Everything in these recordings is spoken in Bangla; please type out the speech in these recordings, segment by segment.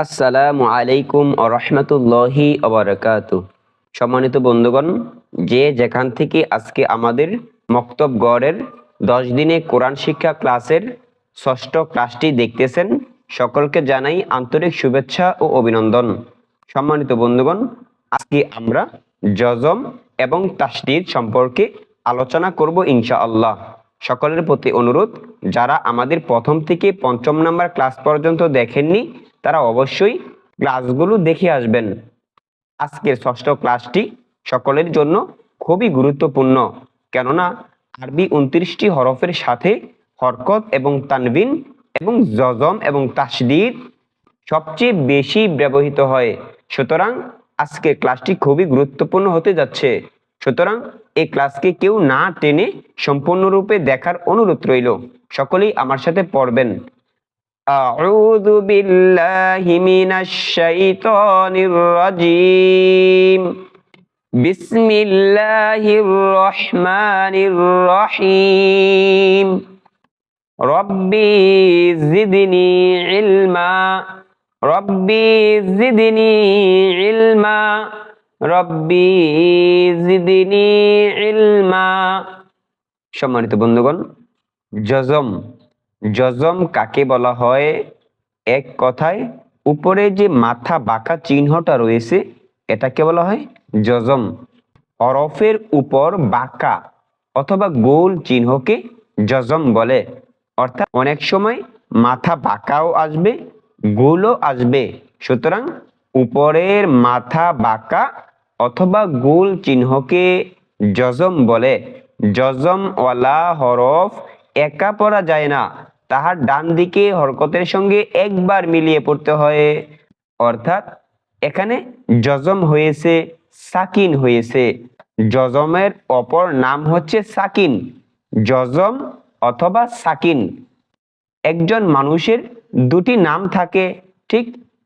আসসালামু আলাইকুম ওয়া রাহমাতুল্লাহি ওয়া বারাকাতুহু। সম্মানিত বন্ধুগণ, যে যেখান থেকে আজকে আমাদের মক্তব গড়ের 10 দিনে কোরআন শিক্ষা ক্লাসের ষষ্ঠ ক্লাসটি দেখতেছেন, সকলকে জানাই আন্তরিক শুভেচ্ছা ও অভিনন্দন। সম্মানিত বন্ধুগণ, আজকে আমরা জজম এবং তাসদীদ সম্পর্কে আলোচনা করব ইনশাআল্লাহ। সকলের প্রতি অনুরোধ, যারা আমাদের প্রথম থেকে পঞ্চম নাম্বার ক্লাস পর্যন্ত দেখেননি তারা অবশ্যই ক্লাসগুলো দেখে আসবেন। আজকের ষষ্ঠ ক্লাসটি সকলের জন্য খুবই গুরুত্বপূর্ণ, কেননা আরবি 29টি হরফের সাথে হরকত এবং তানবিন এবং জজম এবং তাসদীদ সবচেয়ে বেশি ব্যবহৃত হয়। সুতরাং আজকের ক্লাসটি খুবই গুরুত্বপূর্ণ হতে যাচ্ছে। সুতরাং এই ক্লাসকে কেউ না টেনে সম্পূর্ণরূপে দেখার অনুরোধ রইল। সকলেই আমার সাথে পড়বেন। আউযু বিল্লাহি মিনাশ শাইতানির রাজীম। বিসমিল্লাহির রহমানির রহিম। রব্বি জিদনি ইলমা। রব্বি জিদনি ইলমা। রব্বি জিদনি ইলমা। সম্মানিত বন্ধুগণ, জজম কাকে বলা হয়? এক কথায় উপরে যে মাথা বাঁকা চিহ্নটা রয়েছে এটাকে বলা হয় জজম। হরফের উপর বাঁকা অথবা গোল চিহ্নকে জজম বলে। অর্থাৎ অনেক সময় মাথা বাঁকাও আসবে, গোলও আসবে। সুতরাং উপরের মাথা বাঁকা অথবা গোল চিহ্নকে জজম বলে। জজমওয়ালা হরফ একা পড়া যায় না, তাহার ডান দিকে হরকতের সঙ্গে একবার মিলিয়ে পড়তে হয়। অর্থাৎ এখানে জজম হয়েছে, সাকিন হয়েছে। জজমের অপর নাম হচ্ছে সাকিন। জজম অথবা সাকিন। একজন মানুষের দুটি নাম থাকে, ঠিক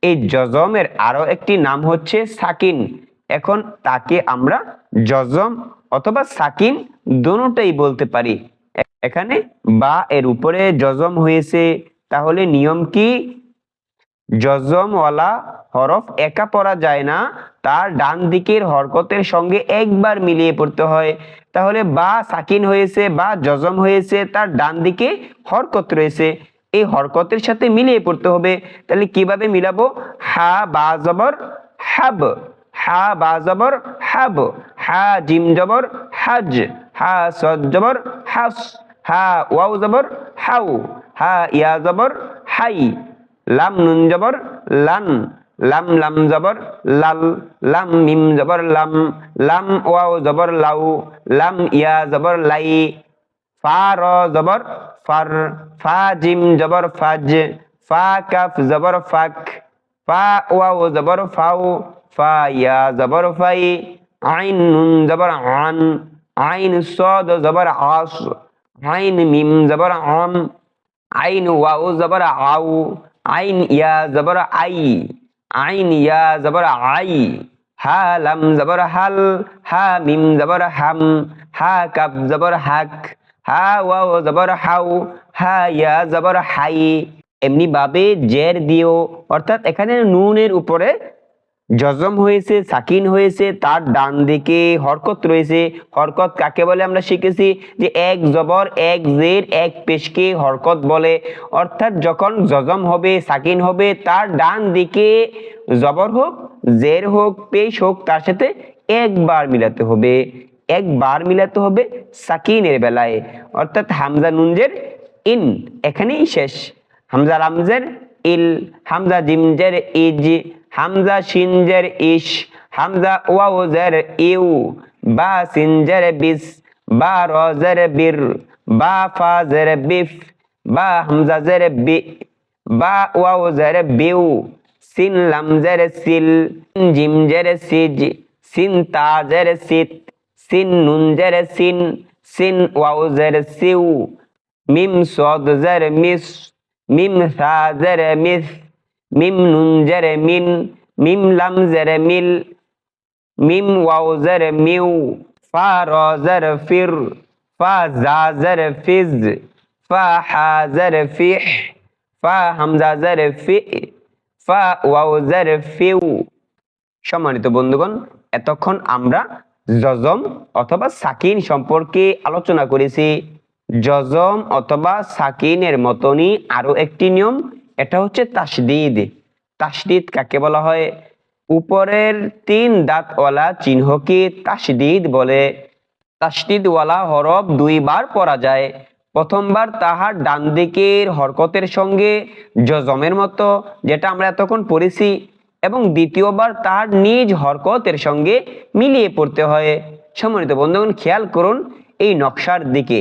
এই জজমের আরো একটি নাম হচ্ছে সাকিন। এখন তাকে আমরা জজম অথবা সাকিন দুটোই বলতে পারি। এখানে বা এর উপরে জজম হয়েছে, তাহলে নিয়ম কি? জজমওয়ালা হরফ একা পড়া যায় না, তার ডান দিকের হরকতের সঙ্গে একবার মিলিয়ে পড়তে হয়। তাহলে বা সাকিন হয়েছে বা জজম হয়েছে, তার ডান দিকে হরকত রয়েছে, এই হরকতের সাথে মিলিয়ে পড়তে হবে। তাহলে কিভাবে মিলাবো? হা বা জবর হাব, হা বা জবর হাব, হা জিম জবর হাজ, হা সদ জবর হাস, হা ওয়াও জবর হাউ, হা ইয়া জবর হাই, লাম নুন জবর লান, লাম লাম জবর লাল, লাম মিম জবর লাম, লাম ওয়াও জবর লাউ, লাম ইয়া জবর লাই, ফা র জবর ফার, ফা জিম জবর ফাজ, ফা কাফ জবর ফাক, ফা ওয়াও জবর ফাউ, ফা ইয়া জবর ফাই, আইন নুন জবর আন, আইন সদ জবর আস, আইন মিম জবর আম, আইন ওয়াও জবর আউ, আইন ইয়া জবর আই, আইন ইয়া জবর আই, হা লাম জবর হাল, হা মিম জবর হাম, হা কাফ জবর হাক, হা ওয়াও জবর হাউ, হা ইয়া জবর হাই। এমনি ভাবে জের দিও, অর্থাৎ এখানে নুনের উপরে জজম হয়েছে, সাকিন হয়েছে, তার ডান দিকে হরকত রয়েছে। হরকত কাকে বলে আমরা শিখেছি যে এক জবর এক জের এক পেশকে হরকত বলে। অর্থাৎ যখন জজম হবে, সাকিন হবে, তার ডান দিকে জবর হোক, জের হোক, পেশ হোক, তার সাথে একবার মিলাতে হবে। একবার মিলাতে হবে সাকিনের বেলায়। অর্থাৎ হামজা নুনজের ইন এখানেই শেষ। হামজা লামজের ইল, হামজা জিমজের ইজ, হামজা শিনজের ইশ, হামজা ওয়াউজের ইউ, বা সিনজের বিস, বা রজের বির, বা ফাজের বিফ, বা হামজাজের বি, বা ওয়াউজের বিউ, সিন লামজের সিল, জিমজের সিজ, সিন তাজের সিত, সিন নুনজের সিন, সিন ওয়াউজের সিউ, মিম সদজের মিস, মিম সাজের মিস, মিম নুনজের মিন, মিম লামজের মিল, মিম ওয়াউজের মিউ, ফা রজের ফির, ফা জাজের ফিজ, ফা হাজের ফিহ, ফা হামজাজের ফি, ফা ওয়াও জের ফিউ। সম্মানিত বন্ধুগণ, এতক্ষণ আমরা জজম অথবা সাকিন সম্পর্কে আলোচনা করেছি। জজম অথবা সাকিনের মতনই আরো একটি নিয়ম, এটা হচ্ছে তাসদিদ। তাসদিদ কাকে বলা হয়? উপরের 3 দাঁতওয়ালা চিহ্নকে তাসদিদ বলে। তাসদিদওয়ালা হরফ 2 বার পড়া যায়। প্রথমবার তাহার ডান দিকের হরকতের সঙ্গে জজমের মতো, যেটা আমরা এতক্ষণ পড়েছি, এবং দ্বিতীয়বার তাহার নিজ হরকতের সঙ্গে মিলিয়ে পড়তে হয়। সম্মানিত বন্ধুগণ, খেয়াল করুন এই নকশার দিকে।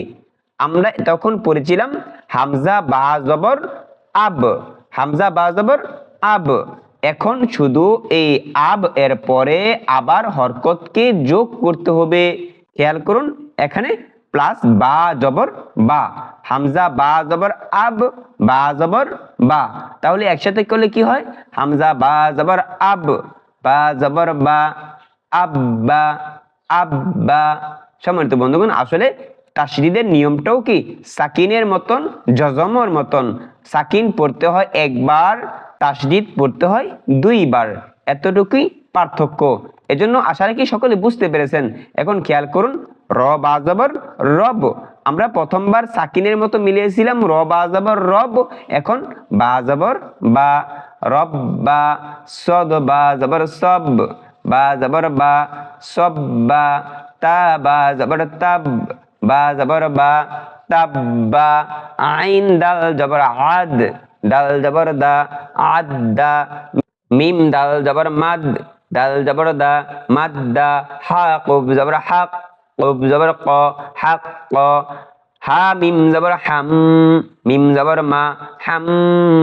আমরা তখন পড়েছিলাম হামজা বা জবর আব, হামজা বা জবর আব। এখন শুধু এই আব এর পরে আবার হরকতকে যোগ করতে হবে। খেয়াল করুন এখানে প্লাস বা জবর বা, হামজা বা জবর আব, বা জবর বা। তাহলে একসাথে করলে কি হয়? হামজা বা জবর আব, বা জবর বা, আব্বা আব্বা। সম্মানিত বন্ধুগণ, আসলে তাসদিদের নিয়মটাও কি সাকিনের মতন, জজমের মতন। সাকিন পড়তে হয় একবার, তাসদিদ পড়তে হয় 2 বার, এতটুকুই পার্থক্য। এজন্য আশা রাখি সকলে বুঝতে পেরেছেন। এখন খেয়াল করুন র বা জবর রব, আমরা প্রথমবার সাকিনের মতো মিলিয়েছিলাম র বা জবর রব, এখন বা জবর বা, রব বা। সদ বা জবর সব, বা জবর বা, সব বা। তা বা জবর তাব, বা জবর বা, তাব বা। আইন দাল জবর আদ, দাল জবর দা, আদ দা। মিম দাল জবর মাদ, দাল জবর দা, মাদ দা। হা কুব জবর হাক, কুব জবর ক, হাক ক। হা মিম জবর হাম, মিম জবর মা, হাম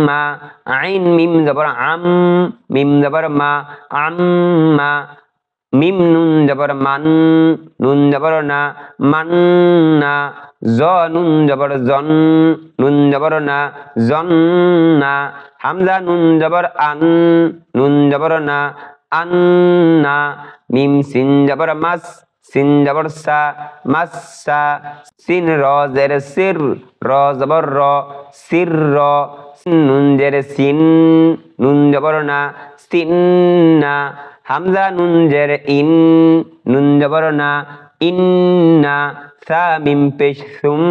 মা। আইন মিম জবর আম, মিম জবর মা, আম মা। মিম নুন জবর মান, নুন জবর না, মান না। জ নুন জবর জন, নুন জবর না, জন না। হামজা নুন জবর আন, নুন জবর না, আন না। মিম সিন জবর মাস, সিন জবর সা, মাসসা। সিন র জের সির, র জবর র, সির র। নুন জের সিন, নুন জবর না, সিন না। হামজা নুন জের ইন, নুন জবর না, ইন্না। সা মিম পেশ সুম,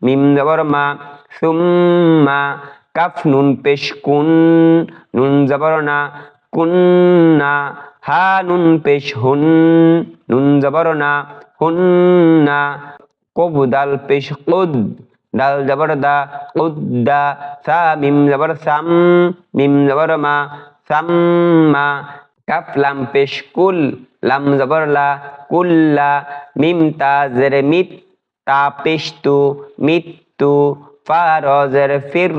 মিম জবর মা, সুম্মা। কাফ নুন পেশ কুন, নুন জবর না, কুন্না। হা নুন পেশ হুন, নুন জবর না, হুন্না। কব দাল পেশ কুদ, দাল জবর দা, কুদ্দা। সা মিম জবর সাম, মিম জবর মা, সাম্মা। কাফ লাম পেশ কুল, লাম জবর লা, কুল্লা। মিম তা জের মিত, তা পেশ তু, মিত্তু। ফা র জের ফির,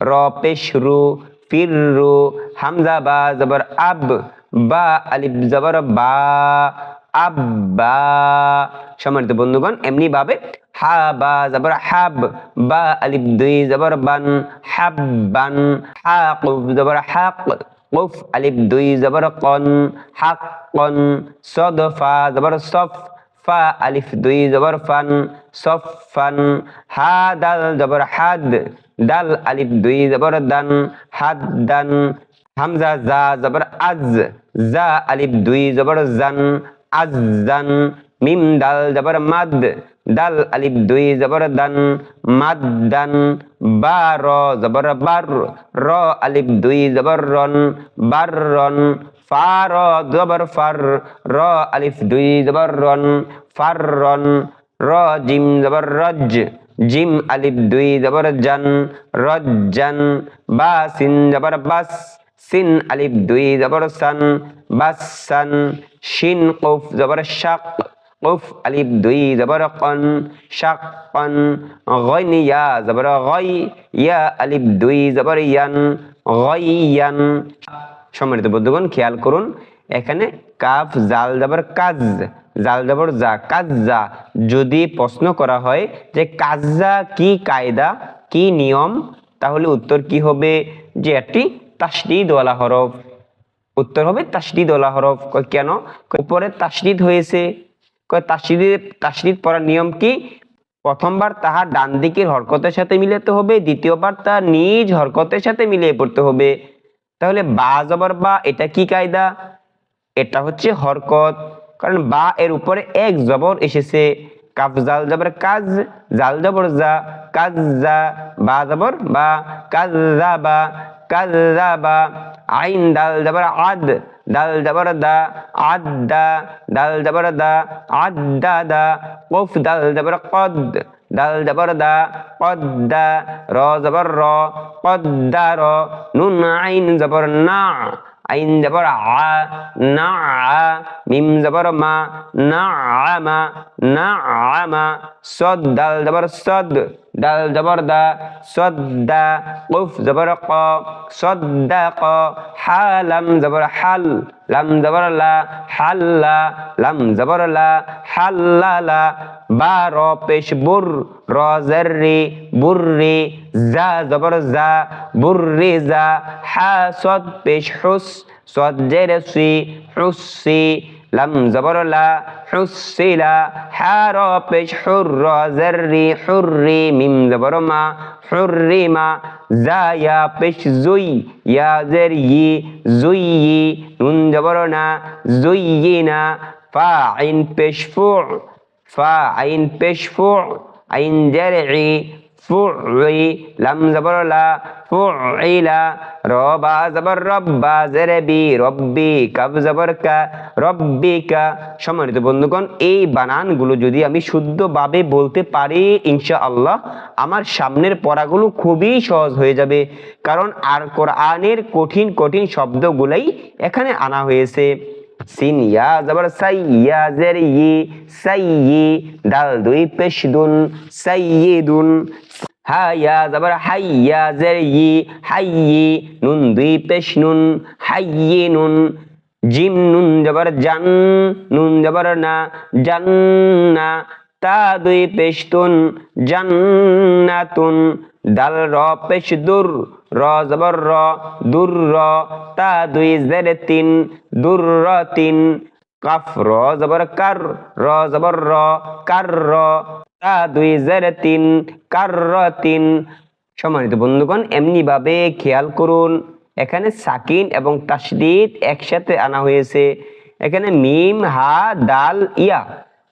র পেশ রু, ফিররু। হামজা বা জবর আব, বা আলিফ জবর বা, আব্বা। সম্মানিত বন্ধুগণ, এমনি ভাবে হা বা জবর হাব, বা আলিফ 2 জবর বান, হাব্বান। হা কুফ জবর হাক, কুফ আলিফ 2 জবর কন, হাক্কন। সদ ফা জবর সফ, ফা আলিফ 2 জবর ফান, সফান। হা দাল জবর হাদ, দাল আলিফ 2 জবর দান, হাদ্দান। হামজা জা জবর আজ, জা আলিফ 2 জবর জান, আজান। মিম দাল জবর মাদ, দাল আলিফ 2 জবর দান, মাদ্দান। বা র জবর বার, র আলিফ 2 জবর রন, বাররন। ফা র জবর ফার, র আলিফ 2 জবর রন, ফাররন। র জিম জবর রজ, জিম আলিফ 2 জবর জান, রজ্জান। বা সিন জবর বাস, সিন আলিফ 2 জবর সান, বাসান। শিন কফ জবর শাক, কফ আলিফ 2 জবর কন, শাক্কন। গইন ইয়া জবর গই, ইয়া আলিফ 2 জবর ইয়ান, গইয়ান। সম্মানিত বন্ধুগণ, খেয়াল করুন এখানে কাফ জাল জবর কাজ, জাল জবর যা, কাজ্জা। যদি প্রশ্ন করা হয় যে কাজ্জা কি কায়দা, কি নিয়ম, তাহলে উত্তর কি হবে? যে একটি তাসদিদ ওয়ালা হরফ। উত্তর হবে তাসদিদ ওয়ালা হরফ। কেন? উপরে তাসদিদ হয়েছে। তাসদিদ পড়ার নিয়ম কি? প্রথমবার তাহার ডান দিকের হরকতের সাথে মিলাতে হবে, দ্বিতীয়বার তার নিজ হরকতের সাথে মিলিয়ে পড়তে হবে। তাহলে বা জবর বা, এটা কি কায়দা? এটা হচ্ছে হরকত, কারণ বা এর উপরে এক জবর এসেছে। কাফ জাল জবর কাজ, জাল জবর জা, কাজ্জা, বা জবর বা, কাজ্জাবা, কাজ্জাবা। আইন দাল জবর আদ, দাল জবর দা, আদ্দা, দাল জবর দা, আদ্দাদা। কফ দাল জবর কদ, দাল জবর দা, কদ্দা। র জবর র, কদ্দার। নুন আইন জবর না, আইন জবর আ, না আ। মিম জবর মা, না আমা, না আমা। সদ দাল জবর সদ, দাল জবর দা, সদ্দা। কফ জবর ক, সদ্দা ক। হা লাম জবর হাল, লাম জবর লা, হাল্লা। লাম জবর লা, হাল্লালা। বা র পেশ বুর, র জের রি, বুর্রি। জা জবর জা, বুর্রি জা। হা সদ পেশ হুস, সদ জের সি, হুসি। লাম জবর লা, হুসিলা। হা র পেশ হুর, র জের রি, হুররি। মিম জবর মা, হুররিমা। জা ইয়া পেশ জুই, ইয়া জের ই, জুইয়ি। নুন জবর না, জুইয়িনা। ফা আইন পেশ ফু, ফা আইন পেশ ফু, আইন জের ই, ফুই। লাম জবর লা, ফুইলা। র বা জবর রব্বা, জের বি, রব্বি। কাফ জবর কা, রব্বিকা। সম্মানিত বন্ধুগণ, এই বানানগুলো যদি আমি শুদ্ধভাবে বলতে পারি, ইনশাআল্লাহ আমার সামনের পড়াগুলো খুবই সহজ হয়ে যাবে, কারণ আর কোরআনের কঠিন কঠিন শব্দগুলাই এখানে আনা হয়েছে। সিন ইয়া জবর সাই, ইয়া জের ই, সাইয়ি। দাল দুই পেশ দুন, সাইয়িদুন। হা ইয়া জবর হাই, ইয়া জের ই, হাইয়ি। নুন দুই পেশ নুন, হাইয়িনুন। জিম নুন জবর জান, নুন জবর না, জান্না। তা দুই পেশ তুন, জান্নাতুন। দাল র পেশ দুর, র জবর র, দুর র। তা দুই জের তিন, দুর র তিন। কাফ র জবর কার, র জবর র, কার র। তা দুই জের তিন, কার র তিন। সম্মানিত বন্ধুগণ, এমনি ভাবে খেয়াল করুন, এখানে সাকিন এবং তাসদীদ একসাথে আনা হয়েছে। এখানে মিম হা দাল ইয়া,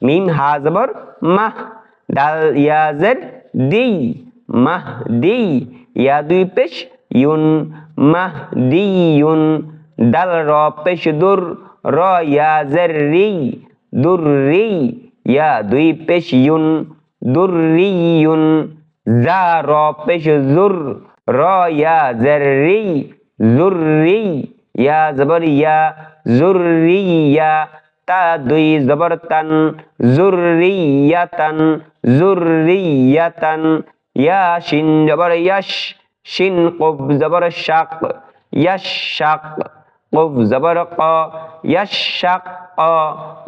মিম হা জবর মাহ, দাল ইয়া জের দি, মাহ দি। ইয়া দুই পেশ ইউন, মাহ দিয়ুন। দাল র পেশ দুর, র ইয়া জের রি, দুররি। ইয়া দুই পেশ ইউন, দুররিয়ুন। জা র পেশ জুর, র ইয়া জের রি, জুররি। ইয়া জবর ইয়া, জুররিয়া। তা দুই জবর তান, জুররিয়াতান, জুররিয়াতান। ইয়া শিন জবর ইয়াশ, শিন কফ জবর শাক, ইয়াশাক। কফ জবর ক, ইয়াশাক।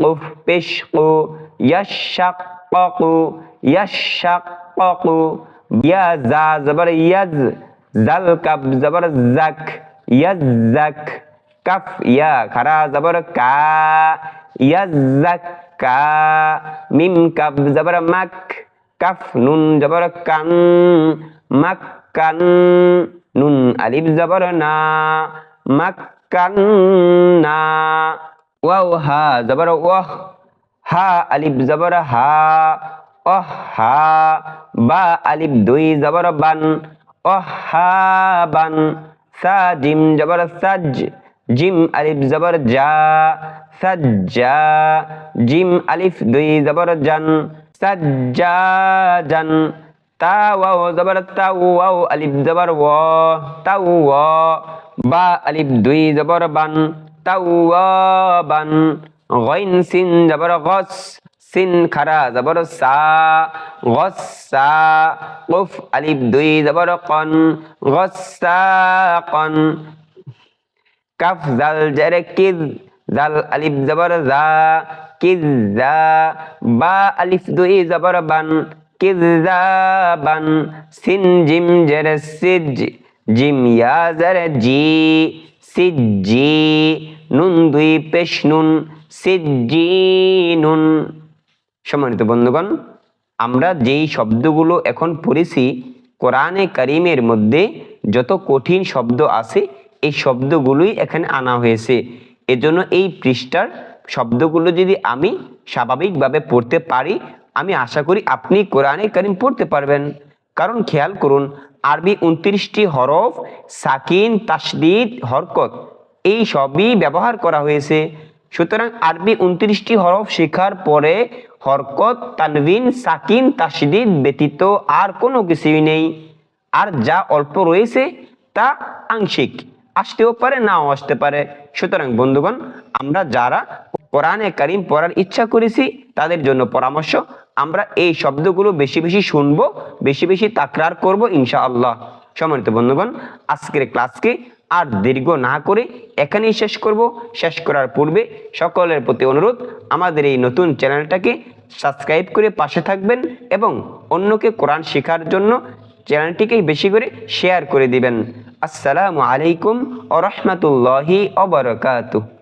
কফ পেশ কু, ইয়াশাক্কাকু, ইয়াশাক্কাকু। ইয়া জা জবর ইয়াজ, জাল কাফ জবর জাক, ইয়াজ্জাক। কাফ ইয়া খারা জবর কা, ইয়াজ্জাক্কা। মিম কাফ জবর মাক, কাফ নুন জবর কান, মাক্কান। নুন আলিফ জবর না, মাক্কান্না। ওয়াও হা জবর ওয়াহ, হা আলিফ জবর হা, অহ হা। বা আলিফ দুই জবর বান, অহ হা বান। সা জিম জবর সাজ, জিম আলিফ জবর জা, সাজ্জা। জিম আলিফ দুই জবর জান, সাজ্জাজান। তা ওয়াও জবর তাও, ওয়াও আলিফ জবর ওয়া, তাও ওয়া। বা আলিফ দুই জবর বান, তাওয়াবান। গইন সিন জবর গস, সিন খারা জবর সা, গসসা। কফ আলিফ দুই জবর কন, গসাকন। কাফ জাল জের কিজ, জাল আলিফ জবর জা, কিজ্জা। বা আলিফ দুই জবর বান, কিজ্জাবান। সিন জিম জের সিজ, জিম ইয়া জের জি, সিজ্জি। নুন দুই পেশ নুন, সিজ্জিনুন। সম্মানিত বন্ধুগণ, আমরা যেই শব্দগুলো এখন পড়েছি, কোরআনে কারিমের মধ্যে যত কঠিন শব্দ আছে এই শব্দগুলোই এখানে আনা হয়েছে। এজন্য এই পৃষ্ঠার শব্দগুলো যদি আমি স্বাভাবিকভাবে পড়তে পারি, আমি আশা করি আপনি কোরআনে কারীম পড়তে পারবেন। কারণ খেয়াল করুন, আরবি 29টি হরফ, সাকিন, তাসদীদ, হরকত এই সবই ব্যবহার করা হয়েছে। সুতরাং আরবি 29টি হরফ শেখার পরে হরকত, তানবিন, সাকিন, তাসদীদ ব্যতীত আর কোনো কিছুই নেই। আর যা অল্প রয়েছে তা আংশিক, আসতেও পারে, নাও আসতে পারে। সুতরাং বন্ধুগণ, আমরা যারা কোরআনে কারীম পড়ার ইচ্ছা করেছি তাদের জন্য পরামর্শ, আমরা এই শব্দগুলো বেশি বেশি শুনবো, বেশি বেশি তাকরার করব ইনশাআল্লাহ। সম্মানিত বন্ধুগণ, আজকের ক্লাসকে আর দীর্ঘ না করে এখানেই শেষ করব। শেষ করার পূর্বে সকলের প্রতি অনুরোধ, আমাদের এই নতুন চ্যানেলটাকে সাবস্ক্রাইব করে পাশে থাকবেন এবং অন্যকে কোরআন শেখার জন্য চ্যানেলটিকে বেশি করে শেয়ার করে দিবেন। আসসালামু আলাইকুম ওয়া রাহমাতুল্লাহি ওয়া বারাকাতুহু।